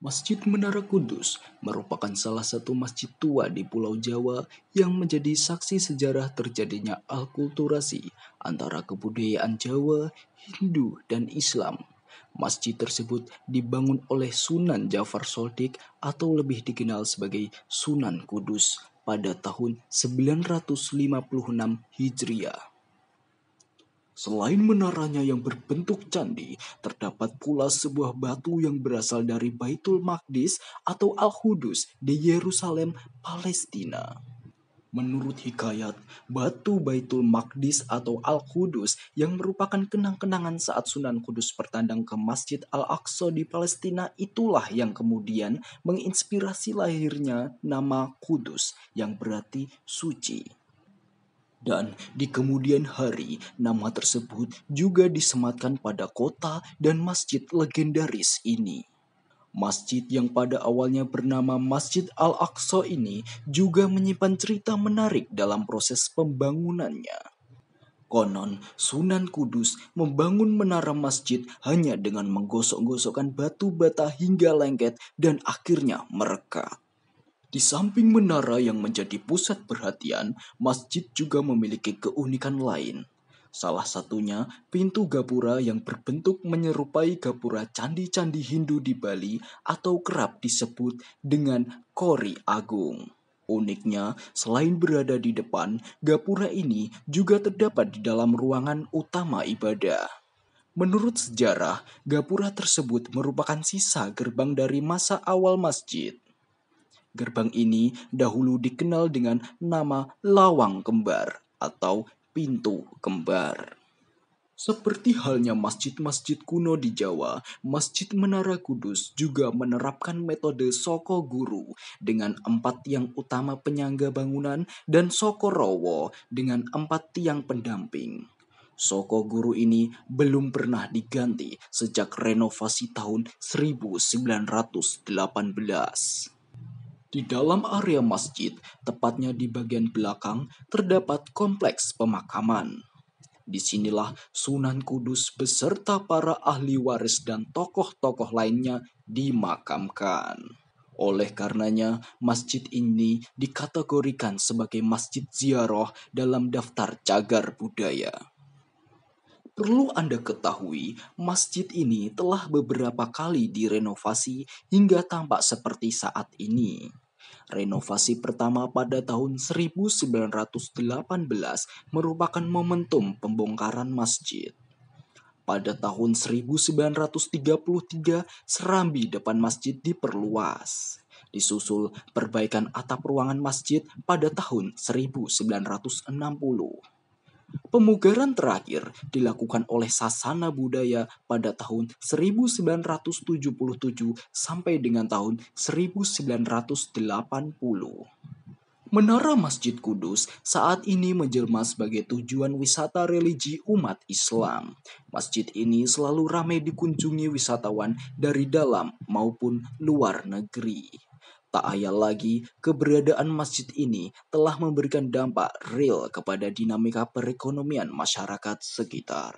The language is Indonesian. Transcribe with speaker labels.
Speaker 1: Masjid Menara Kudus merupakan salah satu masjid tua di Pulau Jawa yang menjadi saksi sejarah terjadinya alkulturasi antara kebudayaan Jawa, Hindu, dan Islam. Masjid tersebut dibangun oleh Sunan Jafar Sodik atau lebih dikenal sebagai Sunan Kudus pada tahun 956 Hijriah. Selain menaranya yang berbentuk candi, terdapat pula sebuah batu yang berasal dari Baitul Maqdis atau Al-Qudus di Yerusalem, Palestina. Menurut hikayat, batu Baitul Maqdis atau Al-Qudus yang merupakan kenang-kenangan saat Sunan Kudus bertandang ke Masjid Al-Aqsa di Palestina itulah yang kemudian menginspirasi lahirnya nama Kudus yang berarti suci. Dan di kemudian hari, nama tersebut juga disematkan pada kota dan masjid legendaris ini. Masjid yang pada awalnya bernama Masjid Al-Aqsa ini juga menyimpan cerita menarik dalam proses pembangunannya. Konon, Sunan Kudus membangun menara masjid hanya dengan menggosok-gosokkan batu bata hingga lengket dan akhirnya merekat. Di samping menara yang menjadi pusat perhatian, masjid juga memiliki keunikan lain. Salah satunya pintu gapura yang berbentuk menyerupai gapura candi-candi Hindu di Bali atau kerap disebut dengan Kori Agung. Uniknya, selain berada di depan, gapura ini juga terdapat di dalam ruangan utama ibadah. Menurut sejarah, gapura tersebut merupakan sisa gerbang dari masa awal masjid. Gerbang ini dahulu dikenal dengan nama Lawang Kembar atau Pintu Kembar. Seperti halnya masjid-masjid kuno di Jawa, Masjid Menara Kudus juga menerapkan metode Soko Guru dengan 4 tiang utama penyangga bangunan dan Soko Rowo dengan 4 tiang pendamping. Soko Guru ini belum pernah diganti sejak renovasi tahun 1918. Di dalam area masjid, tepatnya di bagian belakang, terdapat kompleks pemakaman. Disinilah Sunan Kudus beserta para ahli waris dan tokoh-tokoh lainnya dimakamkan. Oleh karenanya, masjid ini dikategorikan sebagai masjid ziarah dalam daftar cagar budaya. Perlu Anda ketahui, masjid ini telah beberapa kali direnovasi hingga tampak seperti saat ini. Renovasi pertama pada tahun 1918 merupakan momentum pembongkaran masjid. Pada tahun 1933, serambi depan masjid diperluas. Disusul perbaikan atap ruangan masjid pada tahun 1960. Pemugaran terakhir dilakukan oleh Sasana Budaya pada tahun 1977 sampai dengan tahun 1980. Menara Masjid Kudus saat ini menjelma sebagai tujuan wisata religi umat Islam. Masjid ini selalu ramai dikunjungi wisatawan dari dalam maupun luar negeri. Tak ayal lagi, keberadaan masjid ini telah memberikan dampak real kepada dinamika perekonomian masyarakat sekitar.